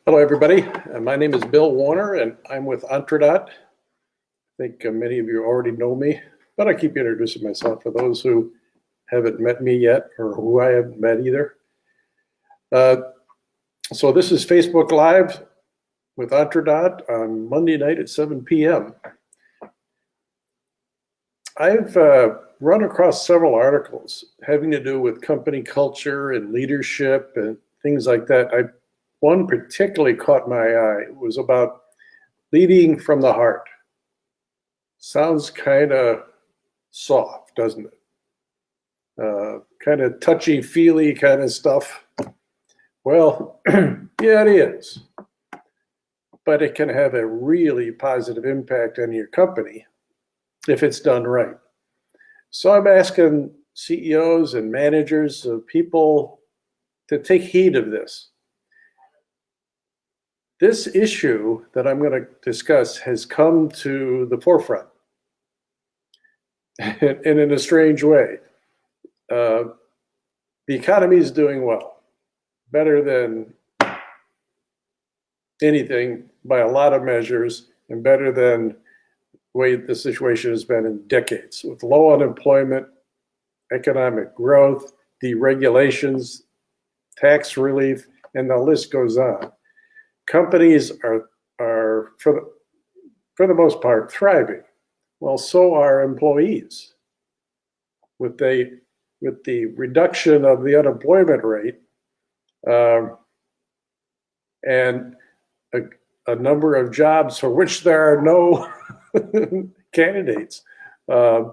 Hello, everybody. My name is Bill Warner, and I'm with EntreDot. I think many of you already know me, but I keep introducing myself for those who haven't met me yet or who I haven't met either. So this is Facebook Live with EntreDot on Monday night at 7 p.m. I've run across several articles having to do with company culture and leadership and things like that. One particularly caught my eye. It was about leading from the heart. Sounds kind of soft, doesn't it? Kind of touchy-feely kind of stuff. Well, yeah, it is. But it can have a really positive impact on your company if it's done right. So I'm asking CEOs and managers of people to take heed of this. This issue that I'm going to discuss has come to the forefront, and in a strange way. The economy is doing well, better than anything by a lot of measures, and better than the way the situation has been in decades, with low unemployment, economic growth, deregulations, tax relief, and the list goes on. Companies are for the most part thriving. Well, so are employees. With the reduction of the unemployment rate and a number of jobs for which there are no candidates, there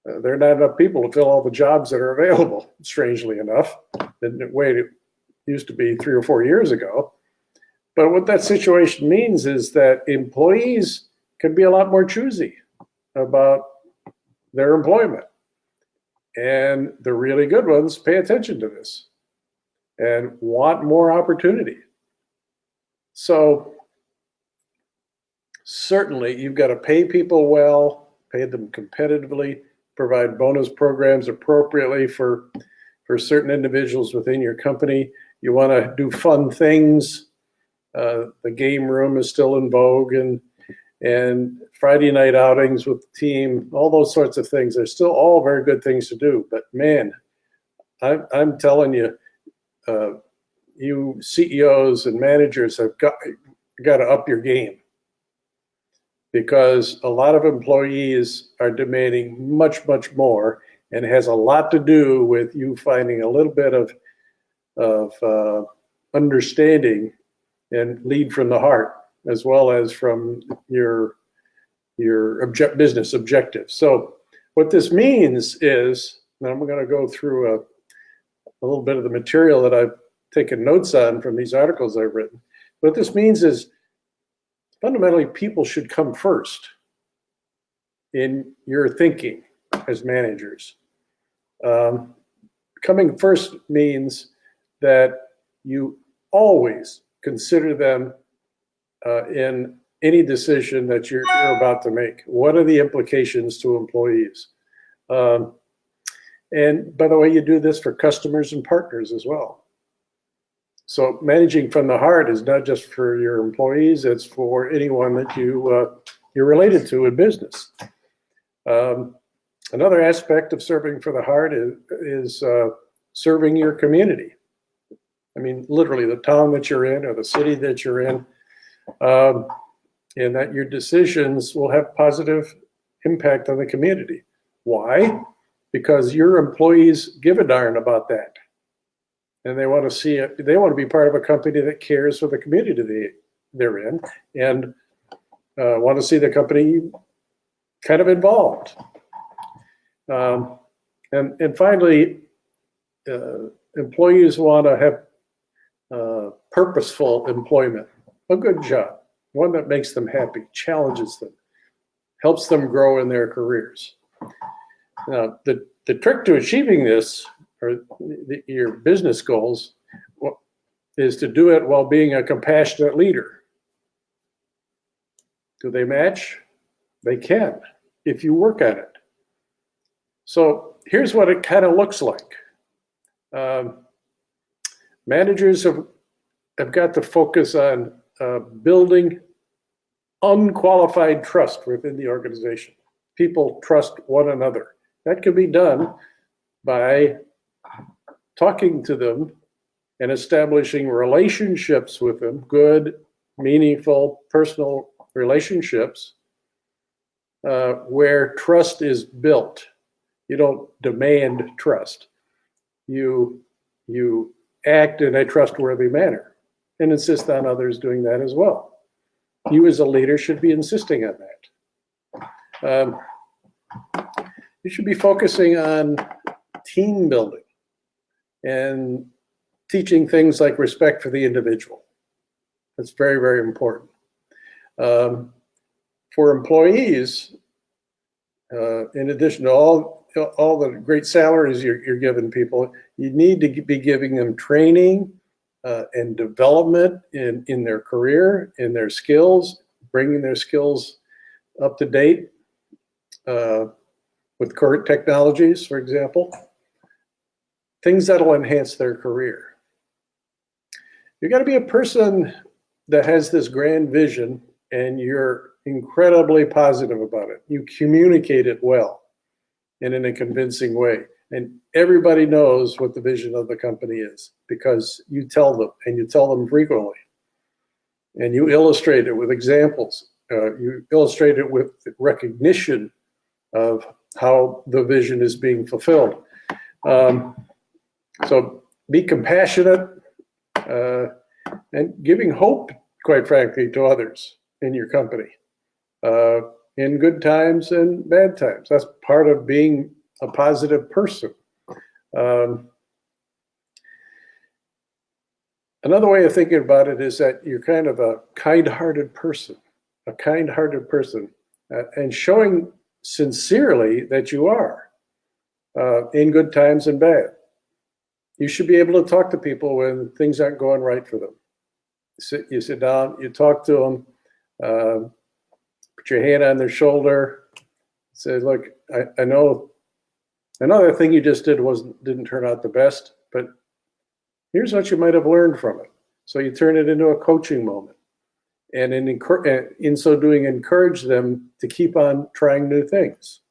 are not enough people to fill all the jobs that are available, strangely enough, than the way it used to be 3 or 4 years ago. But what that situation means is that employees can be a lot more choosy about their employment. And the really good ones pay attention to this and want more opportunity. So certainly you've got to pay people well, pay them competitively, provide bonus programs appropriately for certain individuals within your company. You want to do fun things. The game room is still in vogue, and Friday night outings with the team, all those sorts of things. They're still all very good things to do. But man, I'm telling you, you CEOs and managers have got to up your game, because a lot of employees are demanding much, much more, and it has a lot to do with you finding a little bit of understanding and lead from the heart, as well as from your business objectives. So what this means is, and I'm going to go through a little bit of the material that I've taken notes on from these articles I've written. What this means is, fundamentally, people should come first in your thinking as managers. Coming first means that you always consider them in any decision that you're about to make. What are the implications to employees? And by the way, you do this for customers and partners as well. So managing from the heart is not just for your employees, it's for anyone that you're related to in business. Another aspect of serving for the heart is serving your community. I mean, literally the town that you're in or the city that you're in, and that your decisions will have positive impact on the community. Why? Because your employees give a darn about that. And they want to see it. They want to be part of a company that cares for the community they're in, and want to see the company kind of involved. And finally, employees want to have purposeful employment, a good job, one that makes them happy, challenges them, helps them grow in their careers. Now, the trick to achieving this, or your business goals, is to do it while being a compassionate leader. Do they match? They can, if you work at it. So here's what it kind of looks like. Managers have got to focus on building unqualified trust within the organization. People trust one another. That can be done by talking to them and establishing relationships with them, good, meaningful, personal relationships, where trust is built. You don't demand trust. You act in a trustworthy manner and insist on others doing that as well. You as a leader should be insisting on that. You should be focusing on team building and teaching things like respect for the individual. That's very, very important. For employees, in addition to all the great salaries you're giving people, you need to be giving them training and development in their career, in their skills, bringing their skills up to date with current technologies, for example, things that'll enhance their career. You got to be a person that has this grand vision and you're incredibly positive about it. You communicate it well and in a convincing way. And everybody knows what the vision of the company is because you tell them, and you tell them frequently. And you illustrate it with examples. You illustrate it with recognition of how the vision is being fulfilled. So be compassionate and giving hope, quite frankly, to others in your company, in good times and bad times. That's part of being a positive person. Another way of thinking about it is that you're kind of a kind-hearted person, and showing sincerely that you are in good times and bad. You should be able to talk to people when things aren't going right for them. You sit down, you talk to them, put your hand on their shoulder, say, look, I know that thing you just did didn't turn out the best, but here's what you might have learned from it. So you turn it into a coaching moment. And in so doing, encourage them to keep on trying new things.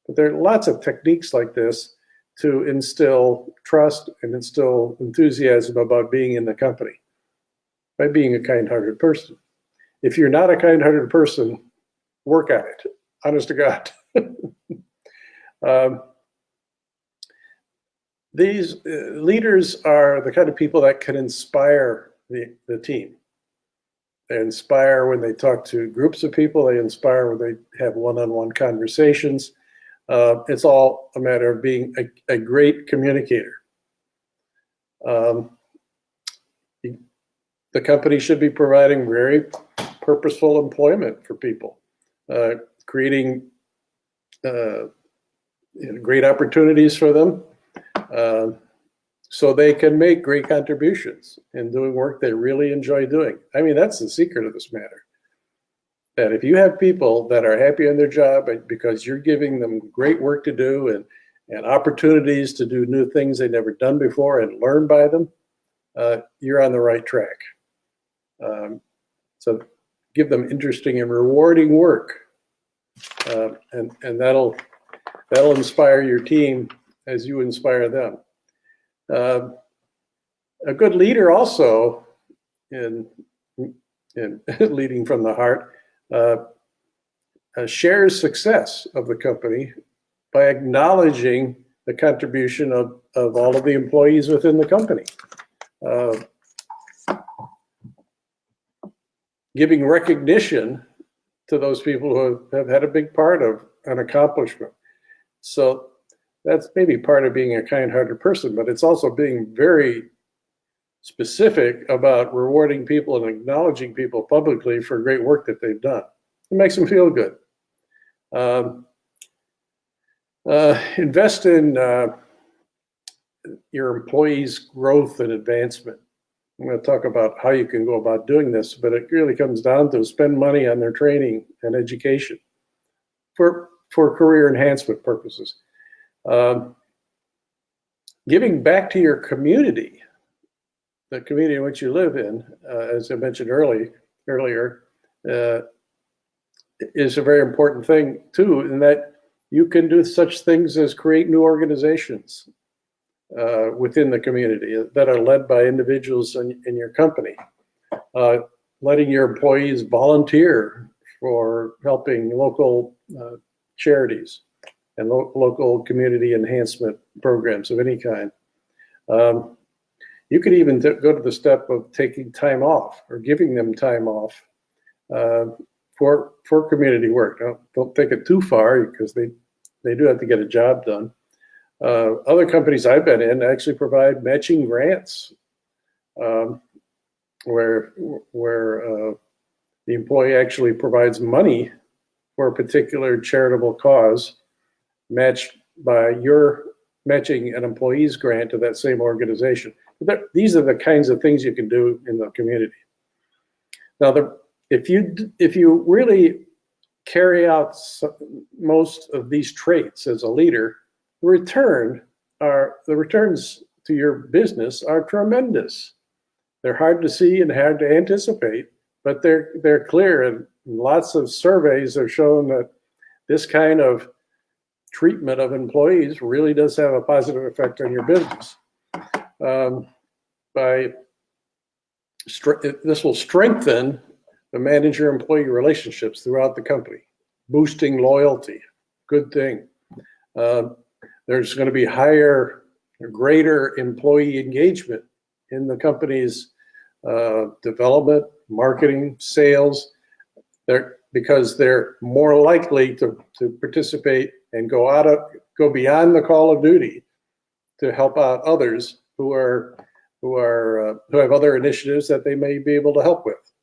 But there are lots of techniques like this to instill trust and instill enthusiasm about being in the company by being a kind-hearted person. If you're not a kind-hearted person, work at it, honest to God. These leaders are the kind of people that can inspire the team. They inspire when they talk to groups of people. They inspire when they have one-on-one conversations. It's all a matter of being a great communicator. The company should be providing very purposeful employment for people, creating great opportunities for them so they can make great contributions in doing work they really enjoy doing. I mean, that's the secret of this matter. That if you have people that are happy in their job because you're giving them great work to do and opportunities to do new things they've never done before and learn by them, you're on the right track. So give them interesting and rewarding work, and that'll inspire your team as you inspire them. A good leader also, in leading from the heart, shares success of the company by acknowledging the contribution of all of the employees within the company. Giving recognition to those people who have had a big part of an accomplishment. So that's maybe part of being a kind-hearted person, but it's also being very specific about rewarding people and acknowledging people publicly for great work that they've done. It makes them feel good. Invest in your employees' growth and advancement. I'm going to talk about how you can go about doing this, but it really comes down to spend money on their training and education for career enhancement purposes. Giving back to your community the community in which you live in, as I mentioned earlier, is a very important thing too, in that you can do such things as create new organizations within the community that are led by individuals in your company. Letting your employees volunteer for helping local charities and local community enhancement programs of any kind. You could even go to the step of taking time off or giving them time off for community work. Don't take it too far, because they do have to get a job done. Other companies I've been in actually provide matching grants, where the employee actually provides money for a particular charitable cause, matched by your matching an employee's grant to that same organization. These are the kinds of things you can do in the community. Now, if you really carry out most of these traits as a leader, the returns to your business are tremendous. They're hard to see and hard to anticipate, but they're clear, and lots of surveys have shown that this kind of treatment of employees really does have a positive effect on your business. This will strengthen the manager-employee relationships throughout the company, boosting loyalty. Good thing. There's going to be greater employee engagement in the company's development, marketing, sales, because they're more likely to participate and go beyond the call of duty to help out others who have other initiatives that they may be able to help with.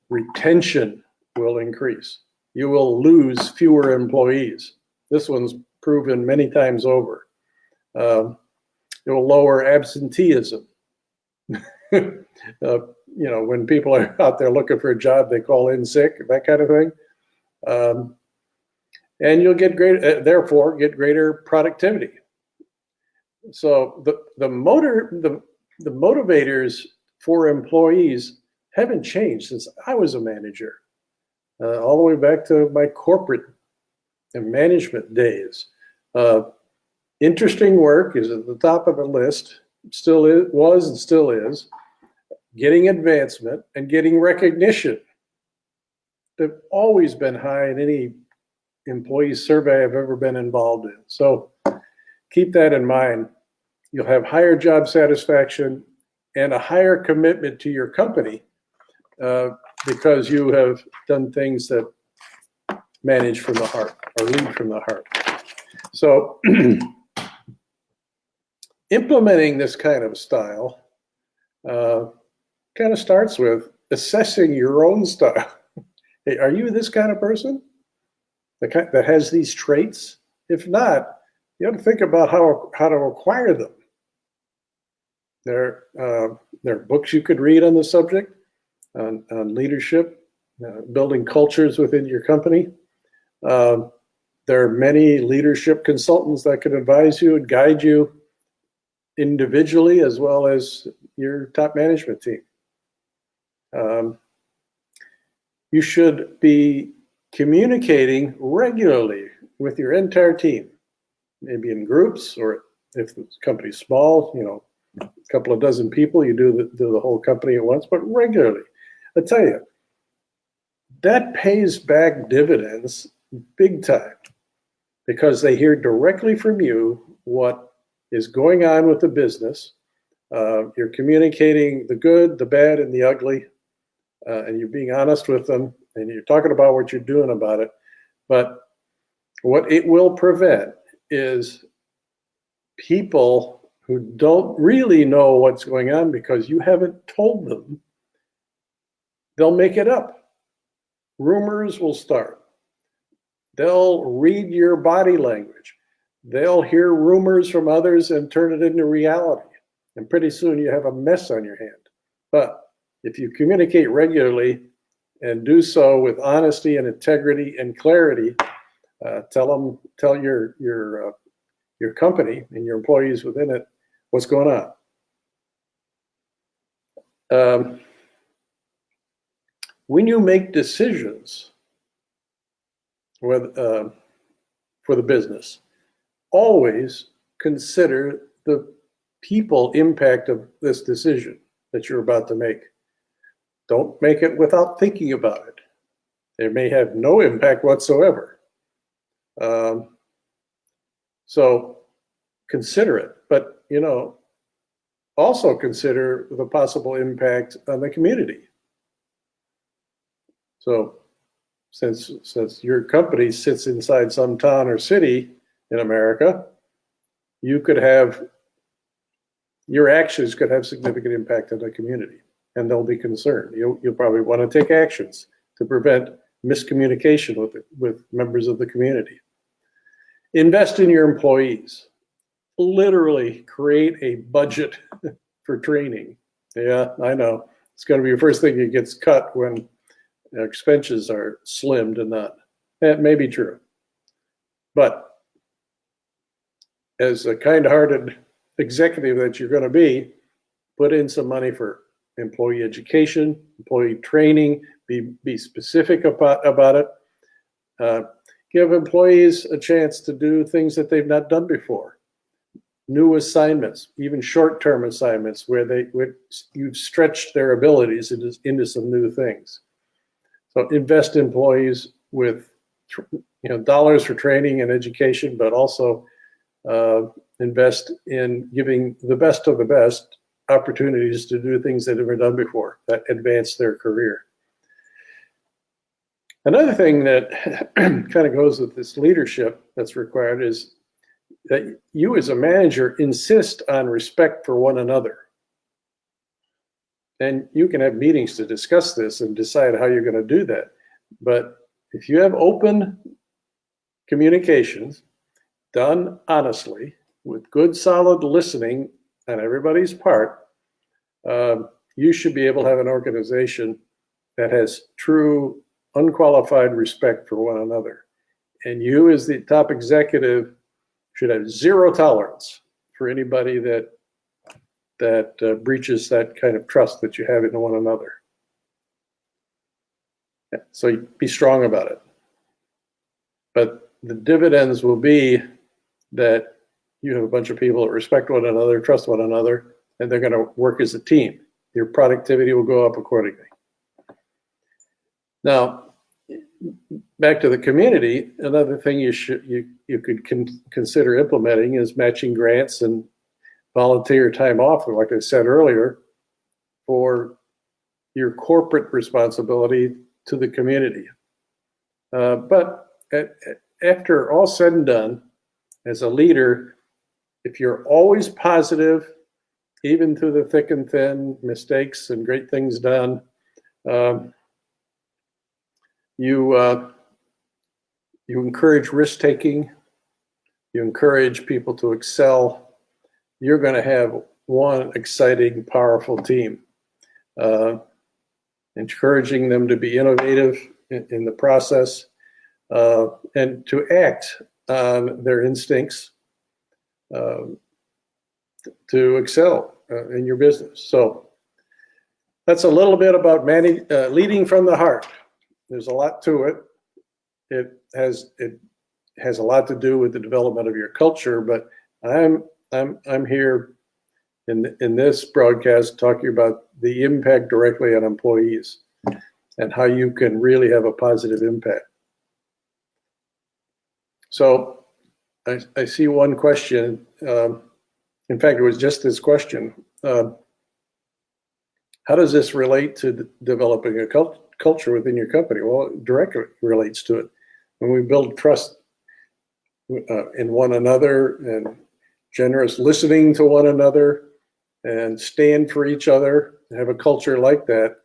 Retention will increase. You will lose fewer employees. This one's proven many times over. It will lower absenteeism. When people are out there looking for a job, they call in sick, that kind of thing. And you'll therefore get greater productivity. So the motivators for employees haven't changed since I was a manager, all the way back to my corporate and management days. Interesting work is at the top of the list, was and still is. Getting advancement and getting recognition. They've always been high in any employee survey I've ever been involved in. So keep that in mind. You'll have higher job satisfaction and a higher commitment to your company because you have done things that manage from the heart or lead from the heart. So implementing this kind of style kind of starts with assessing your own style. Hey, are you this kind of person that has these traits? If not, you have to think about how to acquire them. There are books you could read on the subject, on leadership, building cultures within your company. There are many leadership consultants that can advise you and guide you individually as well as your top management team. You should be communicating regularly with your entire team, maybe in groups, or if the company's small, a couple of dozen people, you do the whole company at once, but regularly. I tell you, that pays back dividends big time, because they hear directly from you what is going on with the business. You're communicating the good, the bad, and the ugly, and you're being honest with them, and you're talking about what you're doing about it. But what it will prevent is people who don't really know what's going on because you haven't told them. They'll make it up. Rumors will start. They'll read your body language. They'll hear rumors from others and turn it into reality. And pretty soon you have a mess on your hand. But if you communicate regularly and do so with honesty and integrity and clarity, tell your company and your employees within it what's going on. when you make decisions for the business, always consider the people impact of this decision that you're about to make. Don't make it without thinking about it. It may have no impact whatsoever. So consider it, but also consider the possible impact on the community. So since your company sits inside some town or city in America, your actions could have significant impact on the community, and they'll be concerned. You'll probably want to take actions to prevent miscommunication with members of the community. Invest in your employees. Literally create a budget for training. Yeah, I know. It's going to be the first thing that gets cut when expenses are slimmed and not. That may be true. But as a kind-hearted executive that you're going to be, put in some money for employee education, employee training, be specific about it. Give employees a chance to do things that they've not done before. New assignments, even short-term assignments where you've stretched their abilities into some new things. So invest in employees with dollars for training and education, but also invest in giving the best of the best opportunities to do things they've never done before that advance their career. Another thing that kind of goes with this leadership that's required is that you as a manager insist on respect for one another. And you can have meetings to discuss this and decide how you're going to do that. But if you have open communications done honestly, with good solid listening on everybody's part, you should be able to have an organization that has true unqualified respect for one another. And you as the top executive should have zero tolerance for anybody that breaches that kind of trust that you have in one another. So be strong about it. But the dividends will be that you have a bunch of people that respect one another, trust one another, and they're going to work as a team. Your productivity will go up accordingly. Now, back to the community, another thing you could consider implementing is matching grants and volunteer time off, like I said earlier, for your corporate responsibility to the community. But after all said and done, as a leader, if you're always positive, even through the thick and thin, mistakes and great things done, you encourage risk-taking, you encourage people to excel, you're going to have one exciting, powerful team. Encouraging them to be innovative in the process and to act on their instincts to excel in your business. So that's a little bit about leading from the heart. There's a lot to it. It has a lot to do with the development of your culture, but I'm here in this broadcast talking about the impact directly on employees and how you can really have a positive impact. So I see one question. In fact, it was just this question. How does this relate to developing a culture within your company? Well, it directly relates to it. When we build trust in one another and generous listening to one another and stand for each other, and have a culture like that,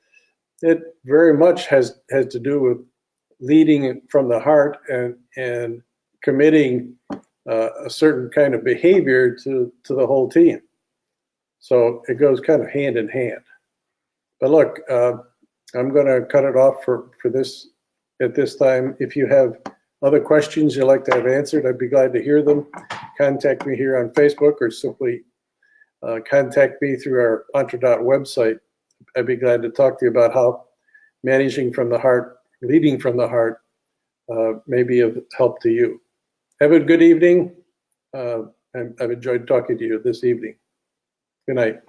it very much has to do with leading from the heart and committing a certain kind of behavior to the whole team. So it goes kind of hand in hand. But look, I'm going to cut it off for this at this time. If you have other questions you'd like to have answered, I'd be glad to hear them. Contact me here on Facebook or simply contact me through our EntreDot website. I'd be glad to talk to you about how managing from the heart, leading from the heart, may be of help to you. Have a good evening. I've enjoyed talking to you this evening. Good night.